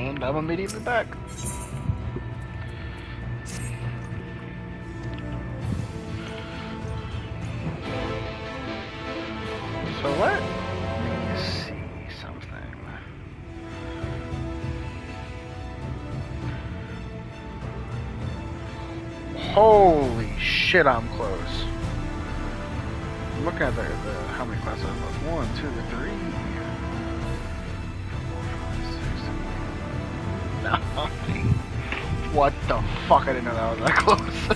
And I'm immediately back. So let me see something. Holy shit, I'm close. I'm looking at the how many classes I have left. 1, 2, 3, 4, 5, 6, 7. No. What the fuck? I didn't know that was that close.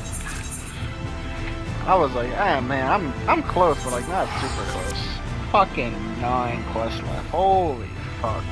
I was like, ah man, I'm close, but like not super close. Fucking 9 quests left. Holy fuck.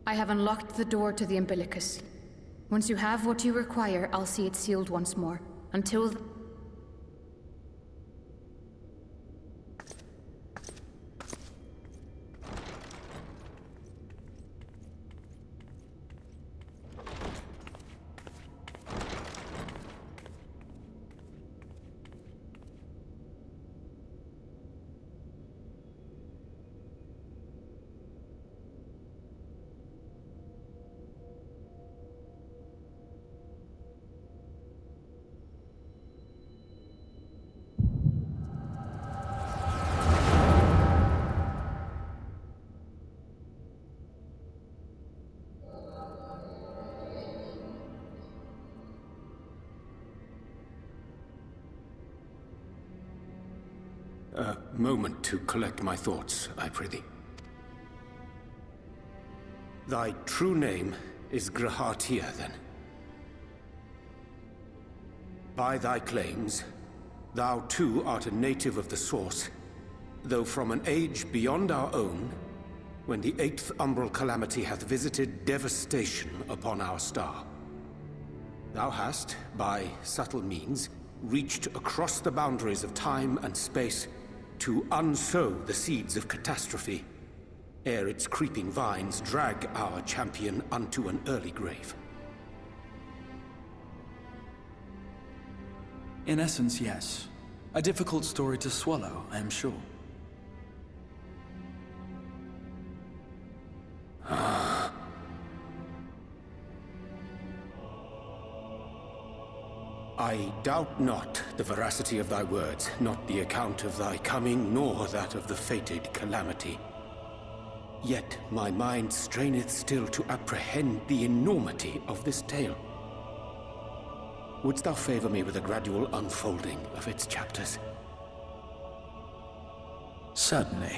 I have unlocked the door to the umbilicus. Once you have what you require, I'll see it sealed once more. Until A moment to collect my thoughts, I prithee. Thy true name is Grahatia, then. By thy claims, thou too art a native of the Source, though from an age beyond our own, when the 8th umbral calamity hath visited devastation upon our star. Thou hast, by subtle means, reached across the boundaries of time and space to unsow the seeds of catastrophe, ere its creeping vines drag our champion unto an early grave. In essence, yes. A difficult story to swallow, I am sure. I doubt not the veracity of thy words, not the account of thy coming, nor that of the fated calamity. Yet my mind straineth still to apprehend the enormity of this tale. Wouldst thou favor me with a gradual unfolding of its chapters? Certainly.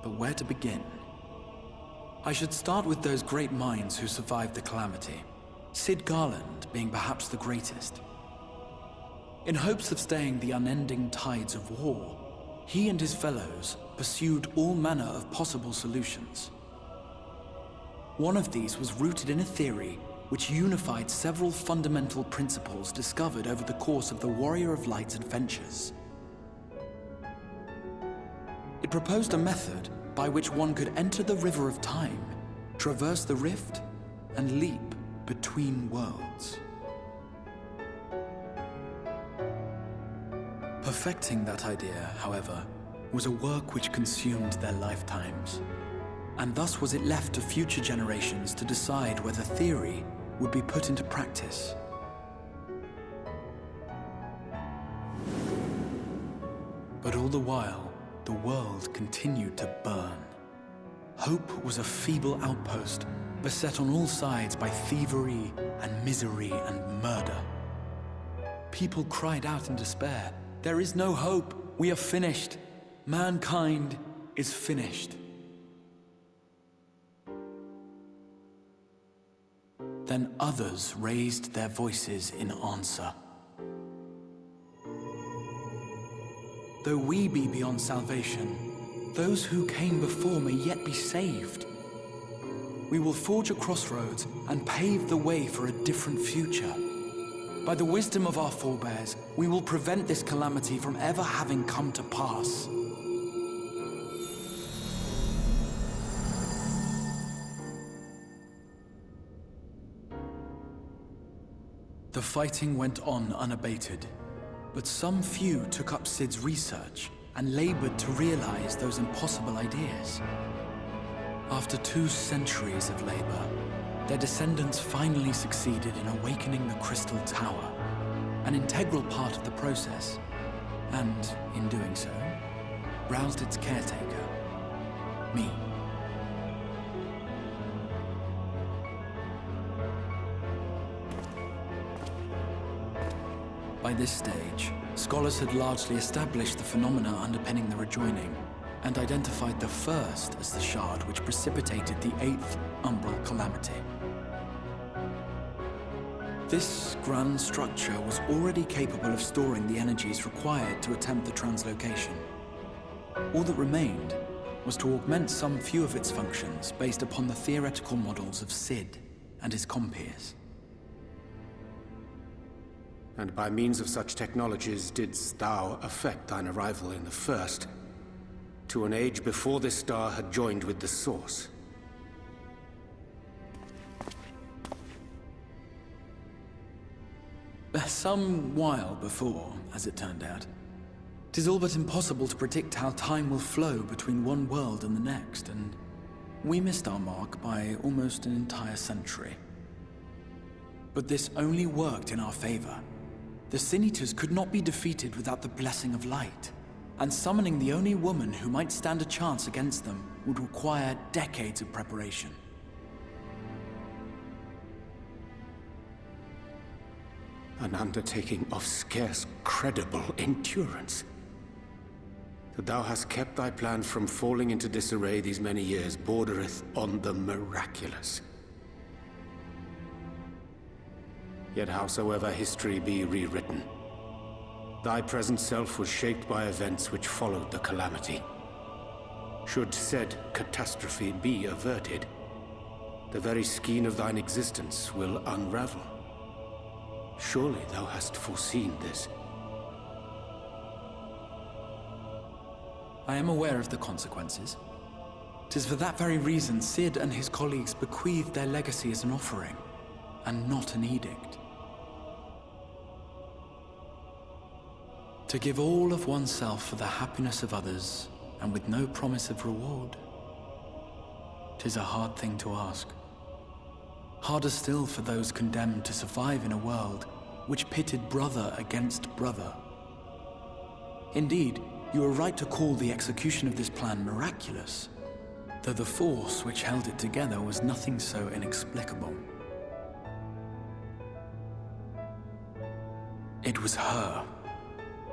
But where to begin? I should start with those great minds who survived the calamity. Sid Garland being perhaps the greatest. In hopes of staying the unending tides of war, he and his fellows pursued all manner of possible solutions. One of these was rooted in a theory which unified several fundamental principles discovered over the course of the Warrior of Light's adventures. It proposed a method by which one could enter the River of Time, traverse the rift, and leap between worlds. Perfecting that idea, however, was a work which consumed their lifetimes, and thus was it left to future generations to decide whether theory would be put into practice. But all the while, the world continued to burn. Hope was a feeble outpost, beset on all sides by thievery and misery and murder. People cried out in despair, There is no hope. We are finished. Mankind is finished. Then others raised their voices in answer. Though we be beyond salvation, those who came before may yet be saved. We will forge a crossroads and pave the way for a different future. By the wisdom of our forebears, we will prevent this calamity from ever having come to pass. The fighting went on unabated, but some few took up Sid's research and labored to realize those impossible ideas. After 2 centuries of labor, their descendants finally succeeded in awakening the Crystal Tower, an integral part of the process, and, in doing so, roused its caretaker, me. By this stage, scholars had largely established the phenomena underpinning the rejoining, and identified the first as the shard which precipitated the 8th Umbral Calamity. This grand structure was already capable of storing the energies required to attempt the translocation. All that remained was to augment some few of its functions based upon the theoretical models of Sid and his compeers. And by means of such technologies didst thou effect thine arrival in the first, to an age before this star had joined with the Source. Some while before, as it turned out. 'Tis all but impossible to predict how time will flow between one world and the next, and we missed our mark by almost an entire century. But this only worked in our favor. The Sin Eaters could not be defeated without the blessing of light, and summoning the only woman who might stand a chance against them would require decades of preparation. An undertaking of scarce credible endurance. That thou hast kept thy plan from falling into disarray these many years bordereth on the miraculous. Yet howsoever history be rewritten, thy present self was shaped by events which followed the calamity. Should said catastrophe be averted, the very skein of thine existence will unravel. Surely thou hast foreseen this. I am aware of the consequences. 'Tis for that very reason Sid and his colleagues bequeathed their legacy as an offering, and not an edict. To give all of oneself for the happiness of others, and with no promise of reward. 'Tis a hard thing to ask. Harder still for those condemned to survive in a world which pitted brother against brother. Indeed, you are right to call the execution of this plan miraculous, though the force which held it together was nothing so inexplicable. It was her.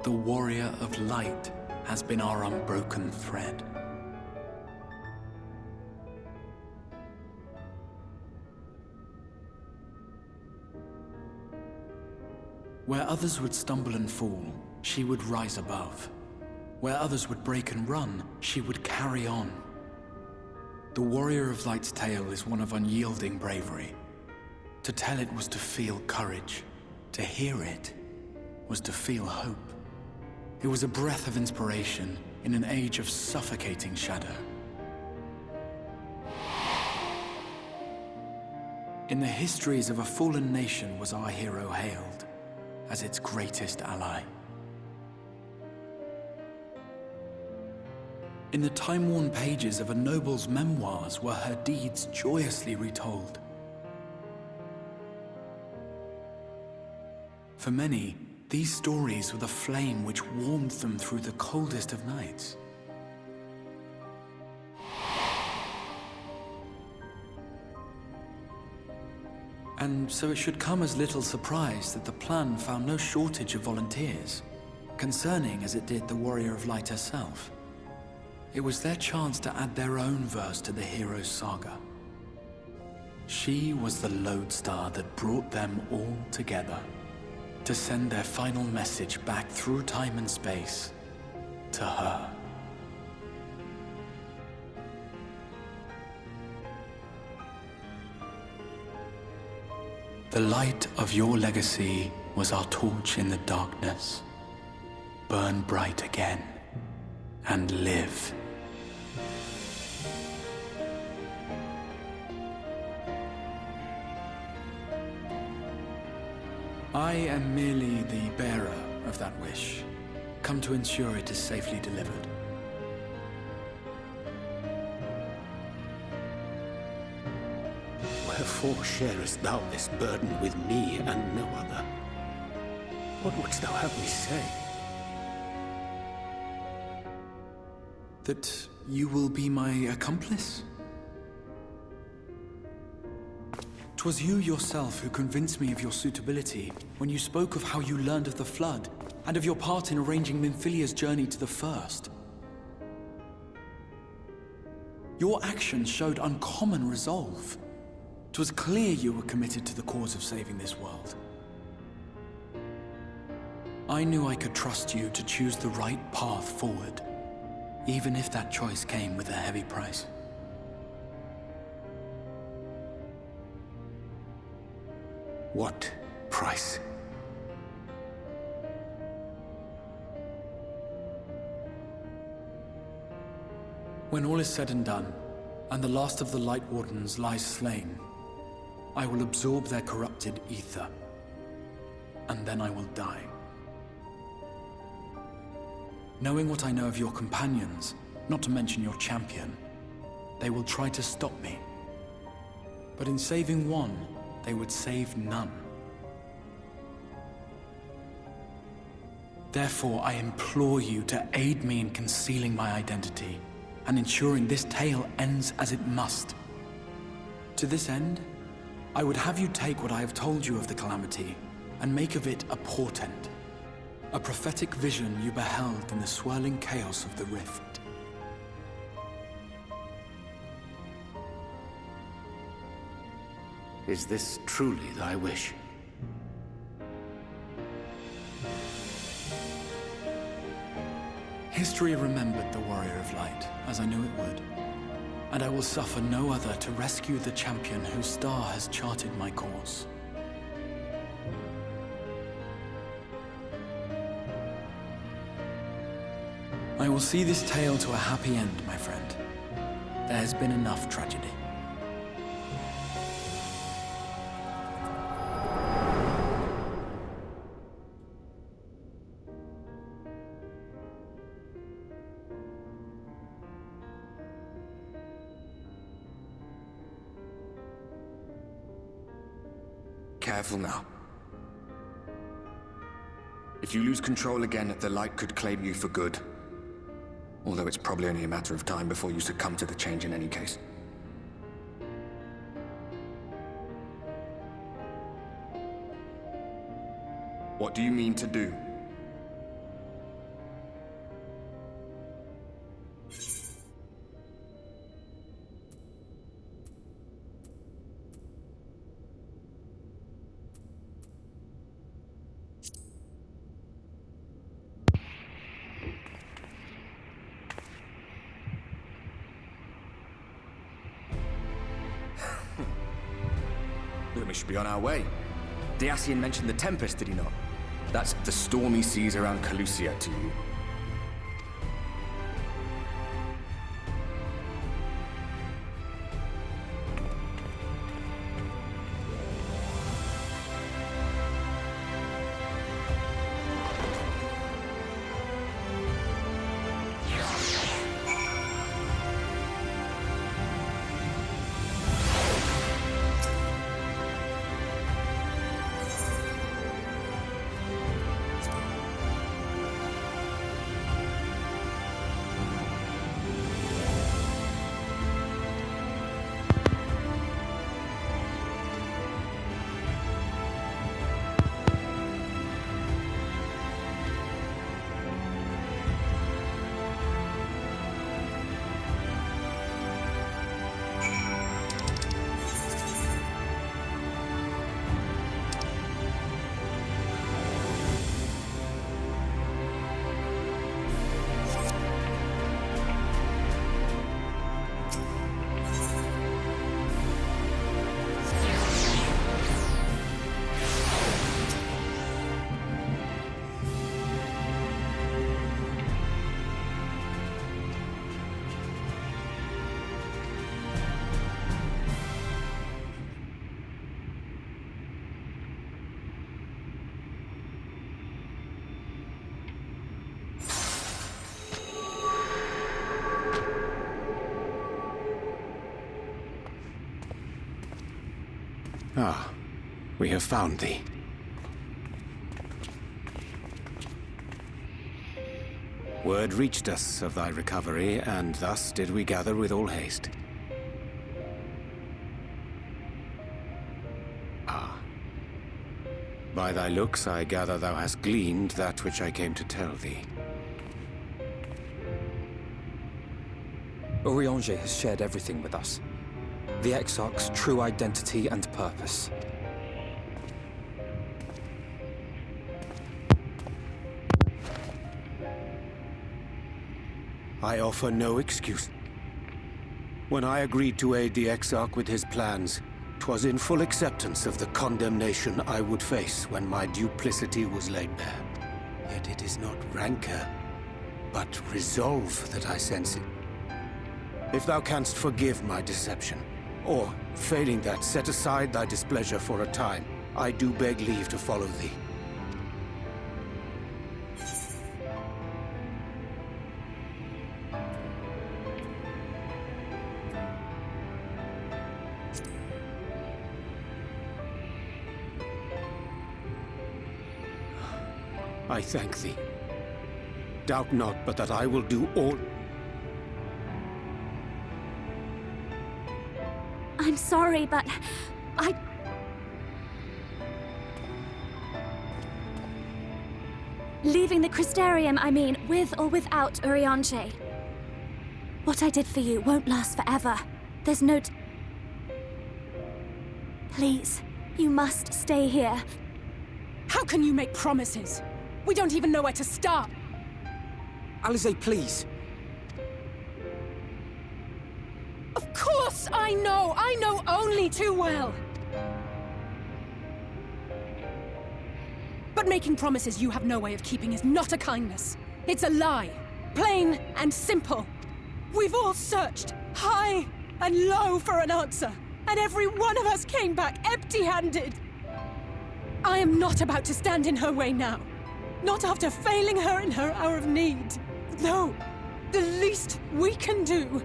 The warrior of light has been our unbroken thread. Where others would stumble and fall, she would rise above. Where others would break and run, she would carry on. The warrior of light's tale is one of unyielding bravery. To tell it was to feel courage. To hear it was to feel hope. It was a breath of inspiration in an age of suffocating shadow. In the histories of a fallen nation was our hero hailed as its greatest ally. In the time-worn pages of a noble's memoirs were her deeds joyously retold. For many, these stories were the flame which warmed them through the coldest of nights. And so it should come as little surprise that the plan found no shortage of volunteers. concerning as it did the Warrior of Light herself. It was their chance to add their own verse to the hero's saga. She was the lodestar that brought them all together, to send their final message back through time and space to her. The light of your legacy was our torch in the darkness. Burn bright again and live. I am merely the bearer of that wish, come to ensure it is safely delivered. Wherefore sharest thou this burden with me and no other? What wouldst thou have me say? That you will be my accomplice? 'Twas you yourself who convinced me of your suitability when you spoke of how you learned of the Flood and of your part in arranging Minfilia's journey to the First. Your actions showed uncommon resolve. 'Twas clear you were committed to the cause of saving this world. I knew I could trust you to choose the right path forward, even if that choice came with a heavy price. What price? When all is said and done, and the last of the Light Wardens lies slain, I will absorb their corrupted ether, and then I will die. Knowing what I know of your companions, not to mention your champion, they will try to stop me. But in saving one, they would save none. Therefore, I implore you to aid me in concealing my identity and ensuring this tale ends as it must. To this end, I would have you take what I have told you of the Calamity and make of it a portent, a prophetic vision you beheld in the swirling chaos of the Rift. Is this truly thy wish? History remembered the Warrior of Light, as I knew it would, and I will suffer no other to rescue the champion whose star has charted my course. I will see this tale to a happy end, my friend. There has been enough tragedy. Careful now. If you lose control again, the Light could claim you for good. Although it's probably only a matter of time before you succumb to the change in any case. What do you mean to do? We should be on our way. Dacian mentioned the Tempest, did he not? That's the stormy seas around Calusia to you. Ah, we have found thee. Word reached us of thy recovery, and thus did we gather with all haste. Ah. By thy looks, I gather thou hast gleaned that which I came to tell thee. Urianger has shared everything with us. The Exarch's true identity and purpose. I offer no excuse. When I agreed to aid the Exarch with his plans, 'twas in full acceptance of the condemnation I would face when my duplicity was laid bare. Yet it is not rancor, but resolve that I sense it. If thou canst forgive my deception, or, failing that, set aside thy displeasure for a time, I do beg leave to follow thee. I thank thee. Doubt not but that I will do all... I'm sorry, but Leaving the Crystarium, I mean, with or without Urianger. What I did for you won't last forever. There's no Please, you must stay here. How can you make promises? We don't even know where to start. Alisaie, please. Of course I know! I know only too well! But making promises you have no way of keeping is not a kindness. It's a lie. Plain and simple. We've all searched, high and low, for an answer. And every one of us came back empty-handed. I am not about to stand in her way now. Not after failing her in her hour of need. No. The least we can do...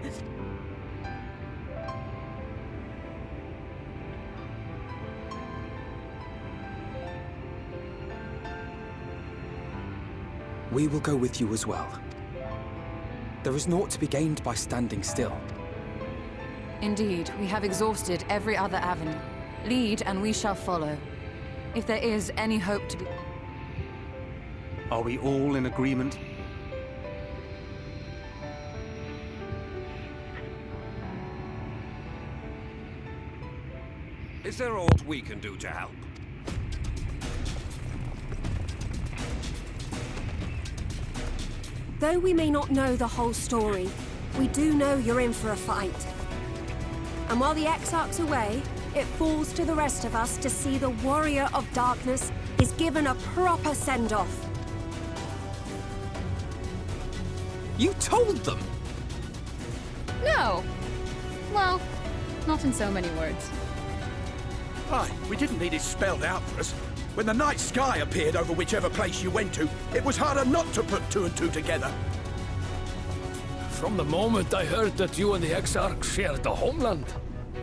We will go with you as well. There is naught to be gained by standing still. Indeed, we have exhausted every other avenue. Lead, and we shall follow. If there is any hope to be... Are we all in agreement? Is there aught we can do to help? Though we may not know the whole story, we do know you're in for a fight. And while the Exarch's away, it falls to the rest of us to see the Warrior of Darkness is given a proper send-off. You told them! No! Well, not in so many words. Aye, we didn't need it spelled out for us. When the night sky appeared over whichever place you went to, it was harder not to put two and two together. From the moment I heard that you and the Exarch shared the homeland,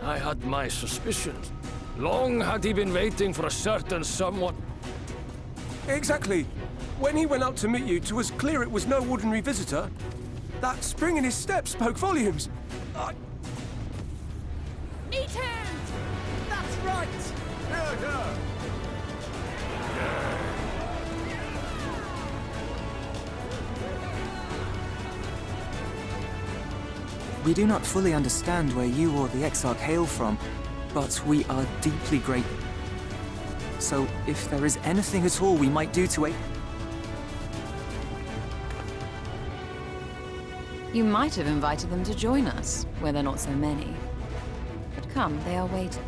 I had my suspicions. Long had he been waiting for a certain someone. Exactly. When he went out to meet you, 'twas clear it was no ordinary visitor. That spring in his step spoke volumes. Eat him! That's right! We do not fully understand where you or the Exarch hail from, but we are deeply grateful. So, if there is anything at all we might do to aid... You might have invited them to join us, where there are not so many. But come, they are waiting.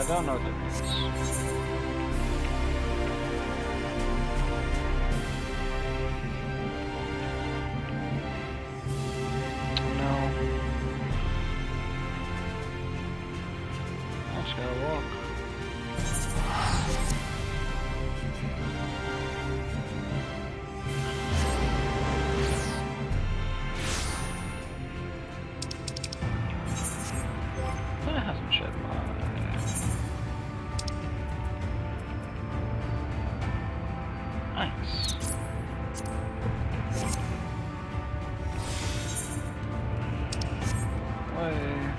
don't know what that means. No. I just gotta walk. That hasn't shed light. Nice. Way.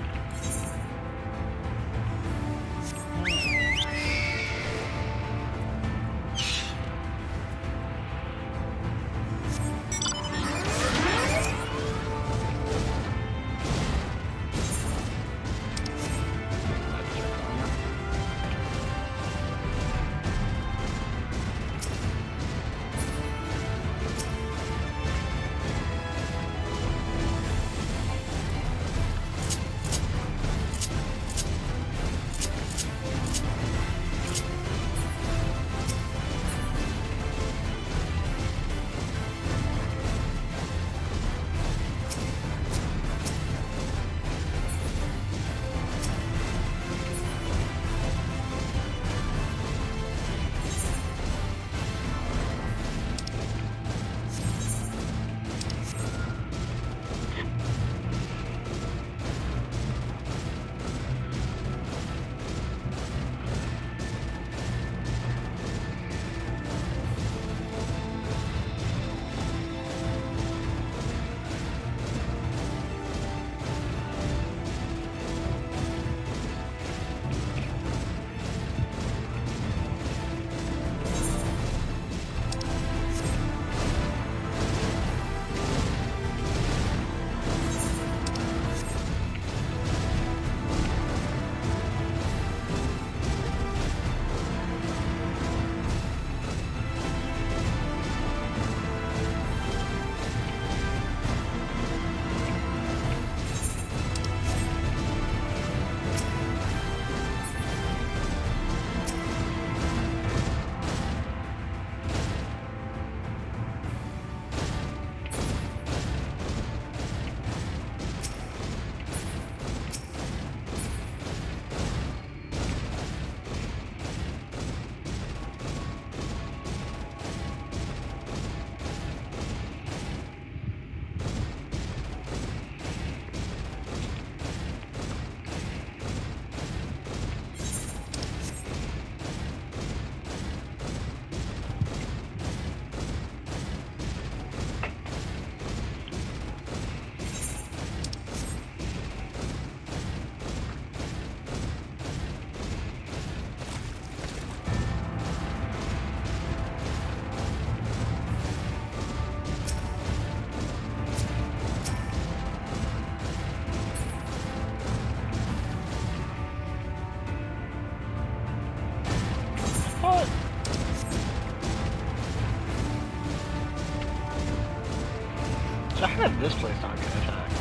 So how did this place not get attacked?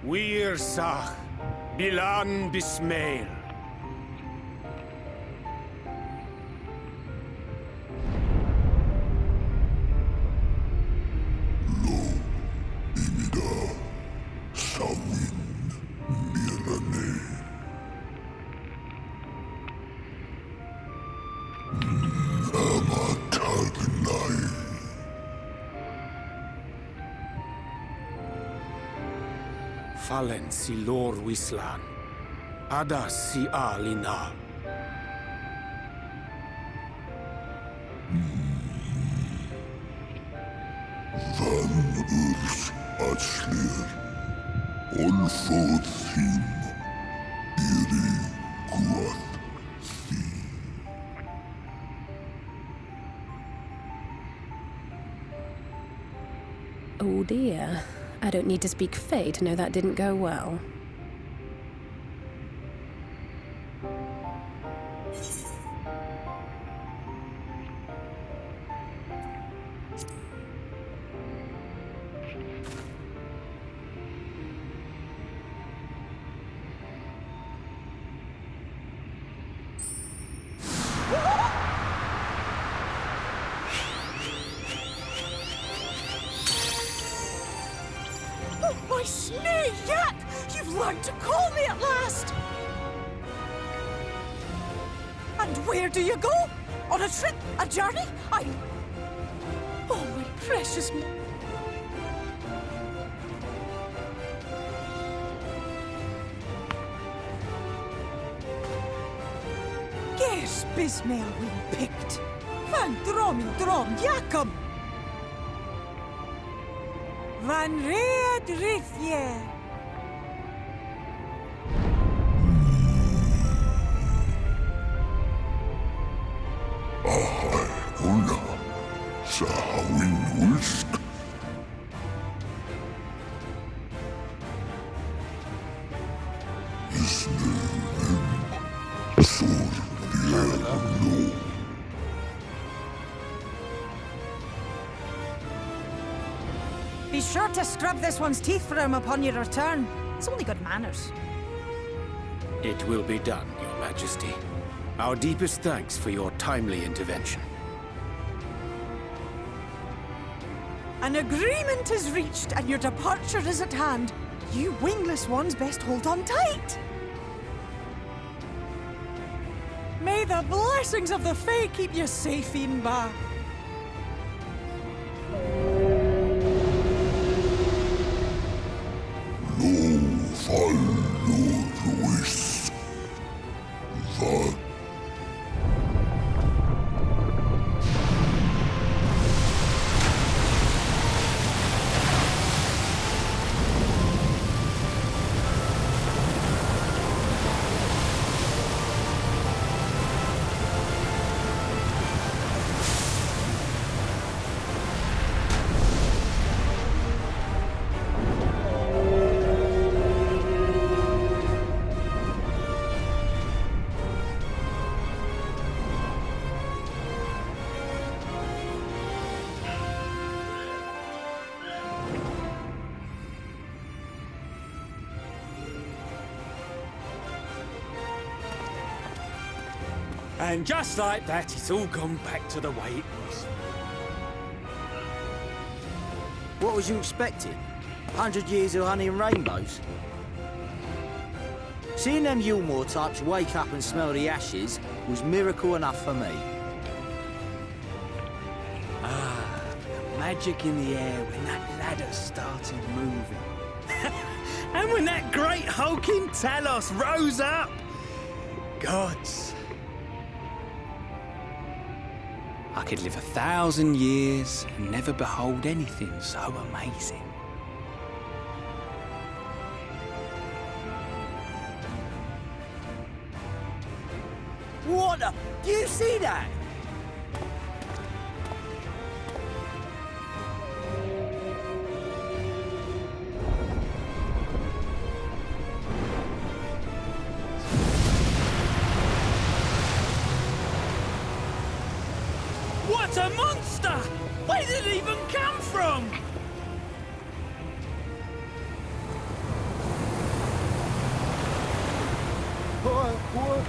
Wir Sach, Bilan Bismail. Fallen si lor wislan. Ada si alina. Van urs atslir. Olfod thim. Iri guath thi. Oh dear. I don't need to speak Fey to know that didn't go well. My snake yak! You've learned to call me at last! And where do you go? On a trip? A journey? Oh, my precious... Ges Bismail win picked. Van drom Jacob! Van Reed Rithje. Ahai una. Sahawin ulsk. Isnöven. Sor diagno. Be sure to scrub this one's teeth for him upon your return. It's only good manners. It will be done, Your Majesty. Our deepest thanks for your timely intervention. An agreement is reached and your departure is at hand. You wingless ones best hold on tight. May the blessings of the Fae keep you safe, Inba. Luis. Vad? And just like that, it's all gone back to the way it was. What was you expecting? 100 years of honey and rainbows? Seeing them Yulmore types wake up and smell the ashes was miracle enough for me. Ah, the magic in the air when that ladder started moving. And when that great hulking Talos rose up. Gods. I could live 1,000 years and never behold anything so amazing. What the? Do you see that? What a monster! Where did it even come from?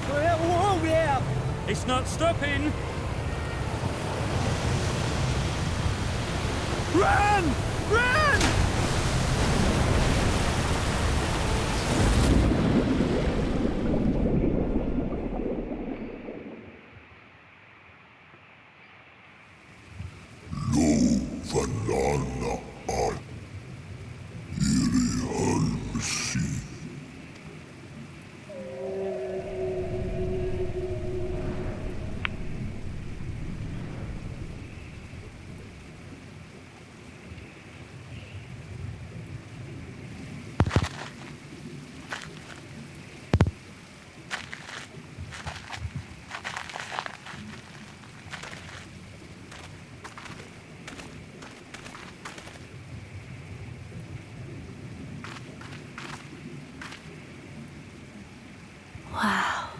Whoa, yeah! It's not stopping! Run! Run! Valana an iri halmsi. Wow.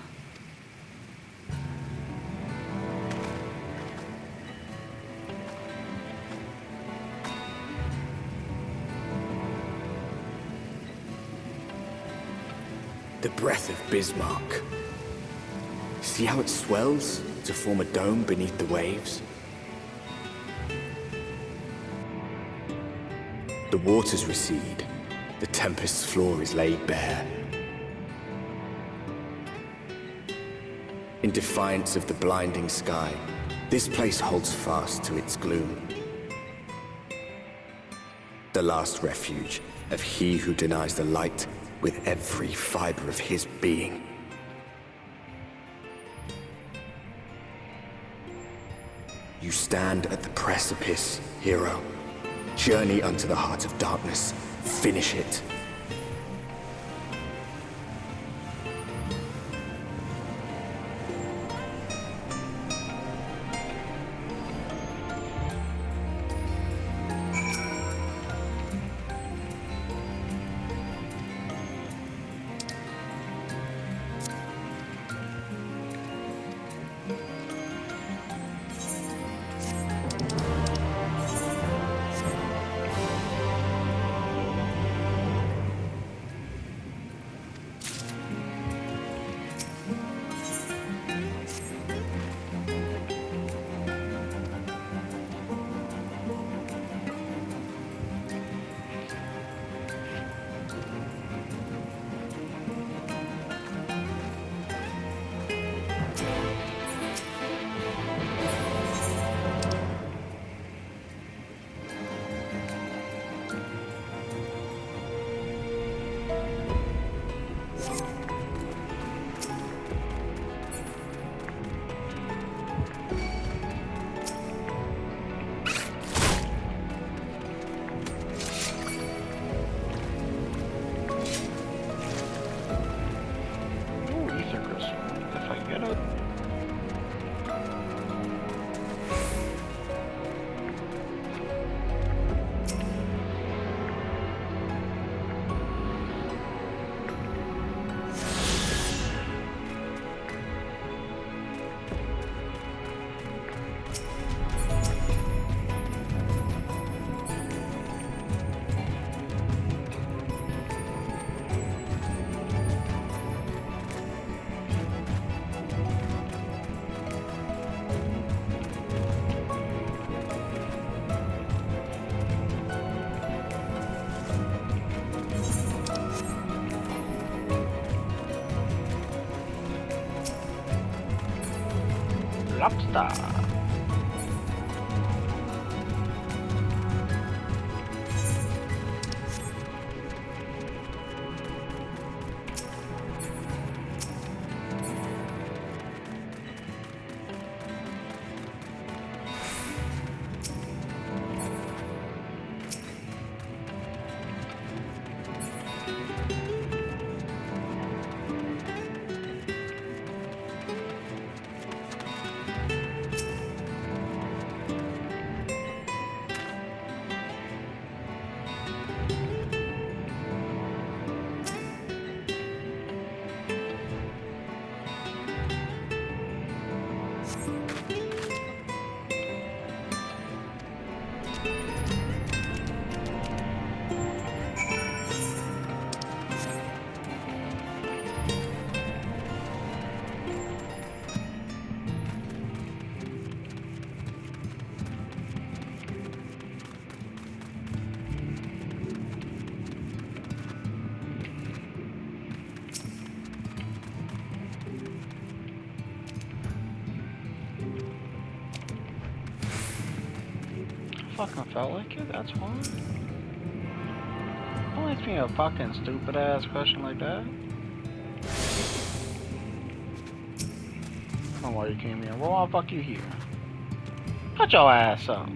The breath of Bismarck. See how it swells to form a dome beneath the waves? The waters recede. The tempest's floor is laid bare. In defiance of the blinding sky, this place holds fast to its gloom. The last refuge of he who denies the light with every fiber of his being. You stand at the precipice, hero. Journey unto the heart of darkness. Finish it. Lobster. fucking felt like it, that's why. Don't ask me a fucking stupid ass question like that. I don't know why you came here. Well, why the fuck you here? Shut your ass up.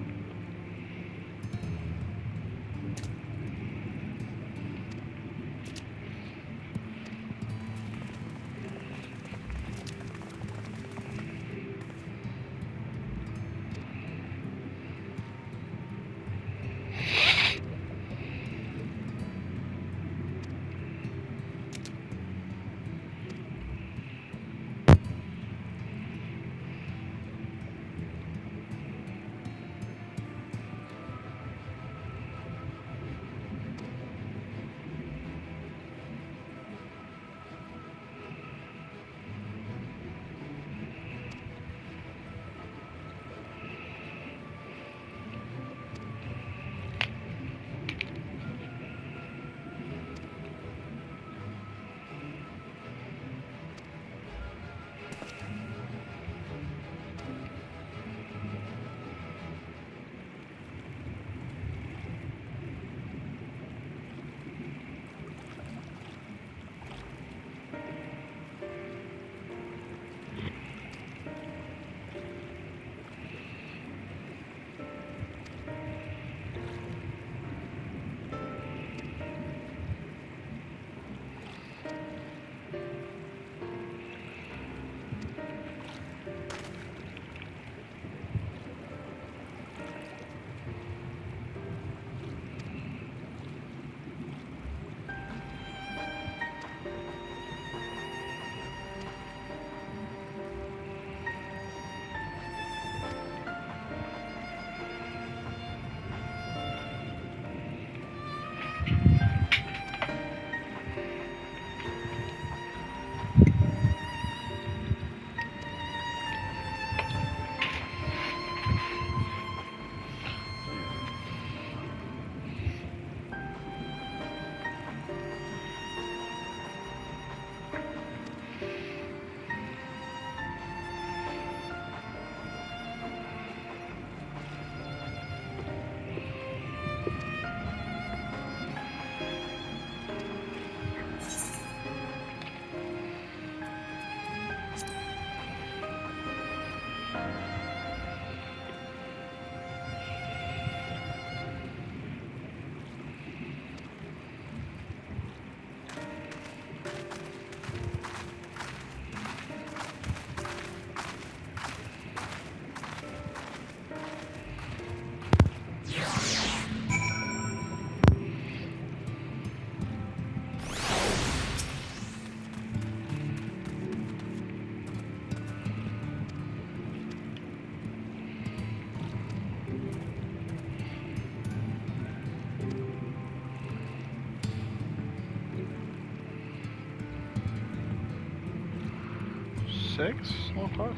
Six? More quest?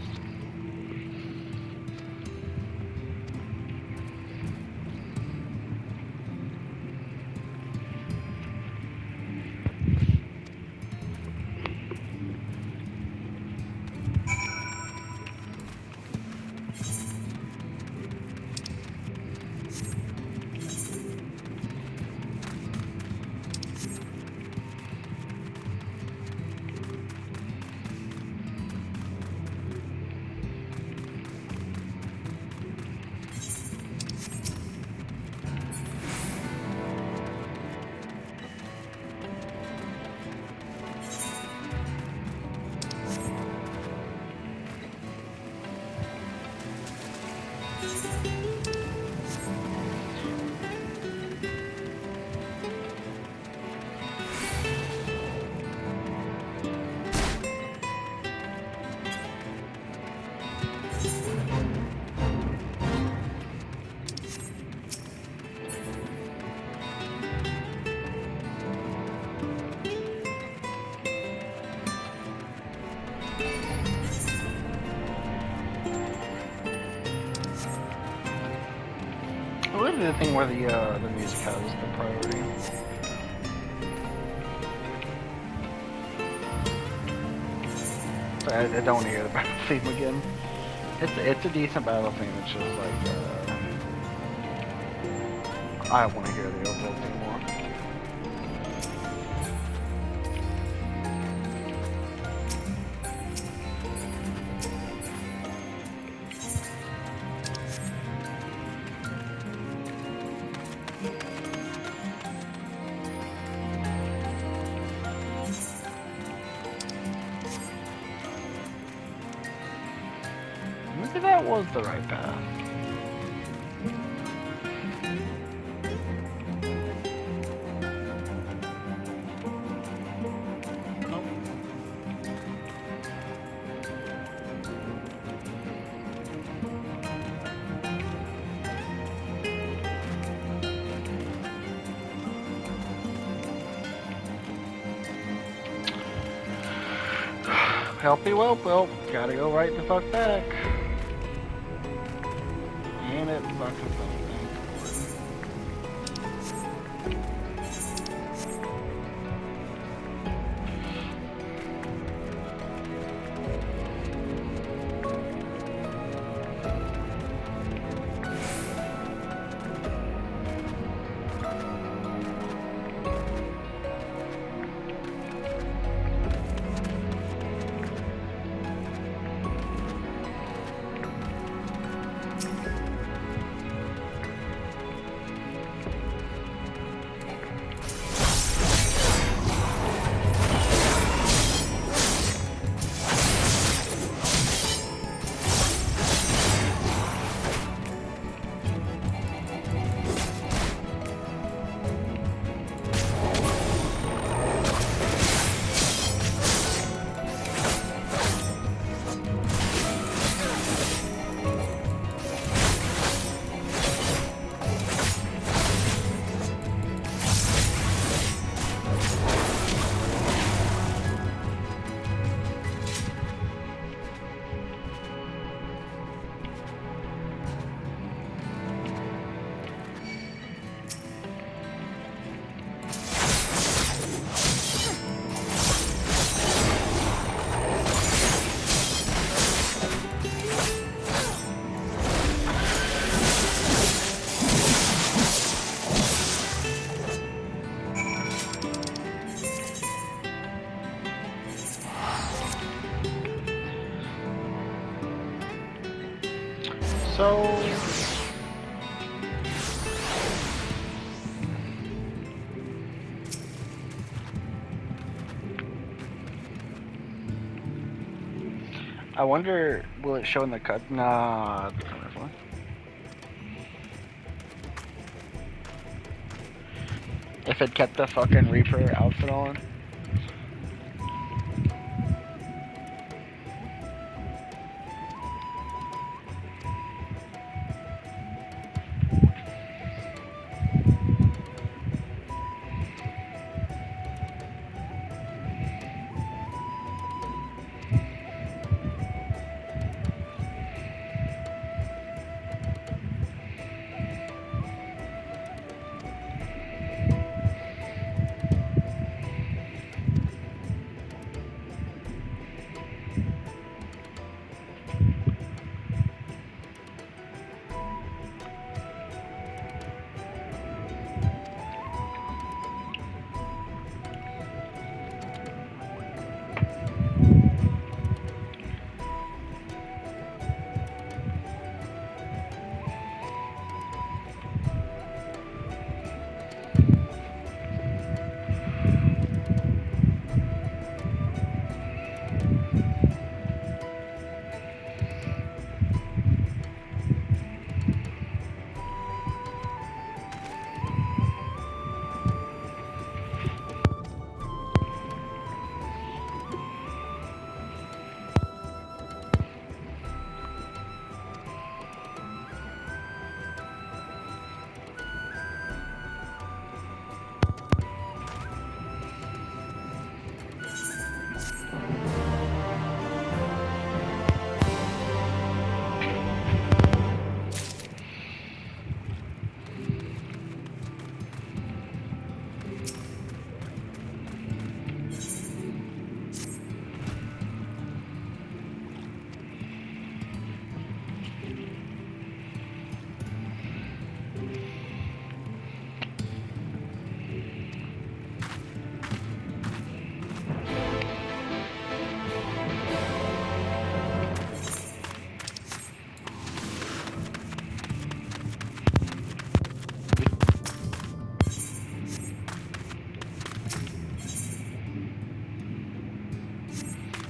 What is the thing where the music has the priority? I don't want to hear the battle theme again. It's a decent battle theme. It's just like I want to hear the overall thing more. Maybe that was the right path. Helpy welp, gotta go right the fuck back. And it fucking So I wonder, will it show in the cut? Nah, it's not this one. If it kept the fucking Reaper outfit on.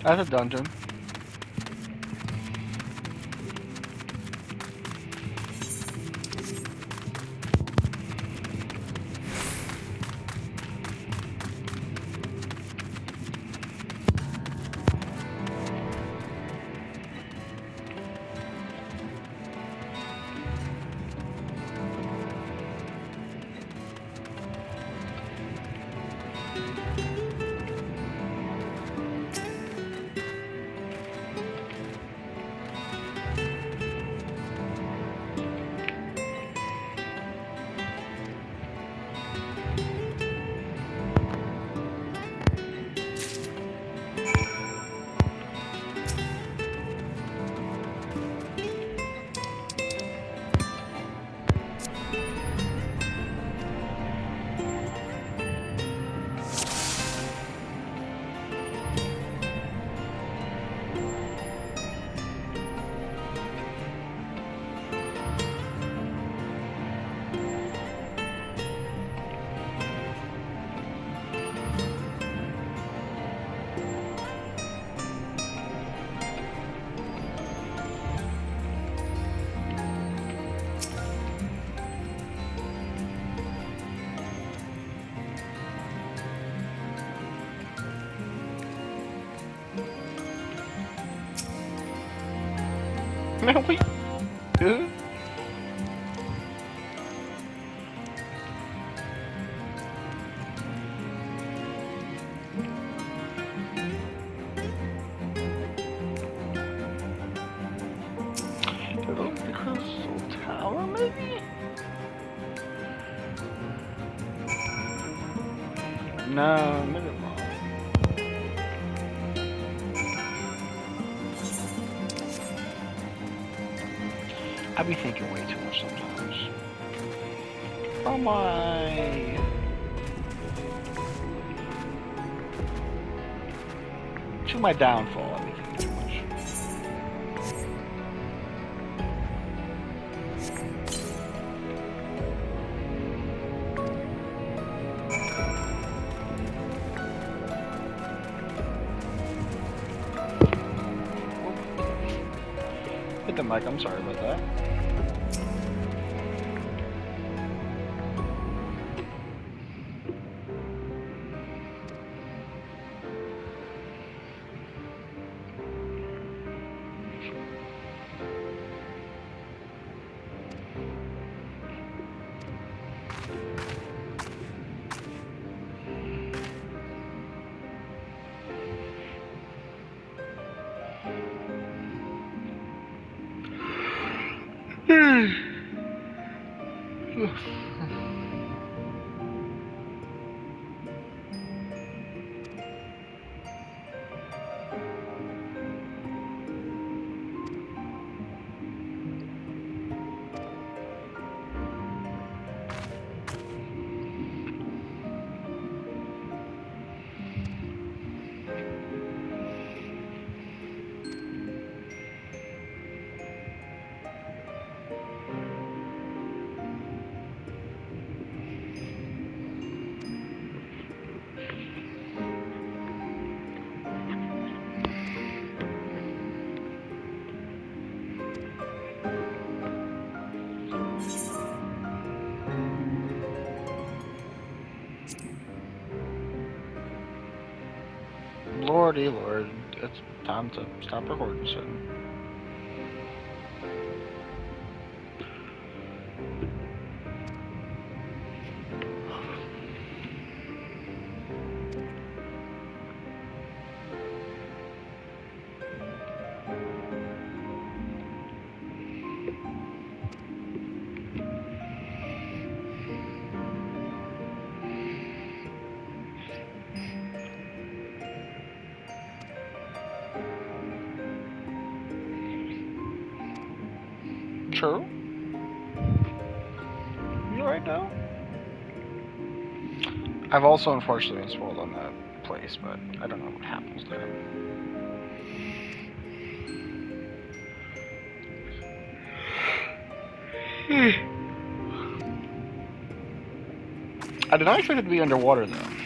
That's a dungeon. Man, wait. Dude. The Crystal Tower, maybe? No, maybe I'm wrong. I be thinking way too much sometimes. Oh my! To my downfall, I be thinking too much. Hit the mic, I'm sorry about that. Lordy Lord, it's time to stop recording soon. True. You right now? I've also unfortunately been spoiled on that place, but I don't know what happens there. I did not expect it to be underwater though.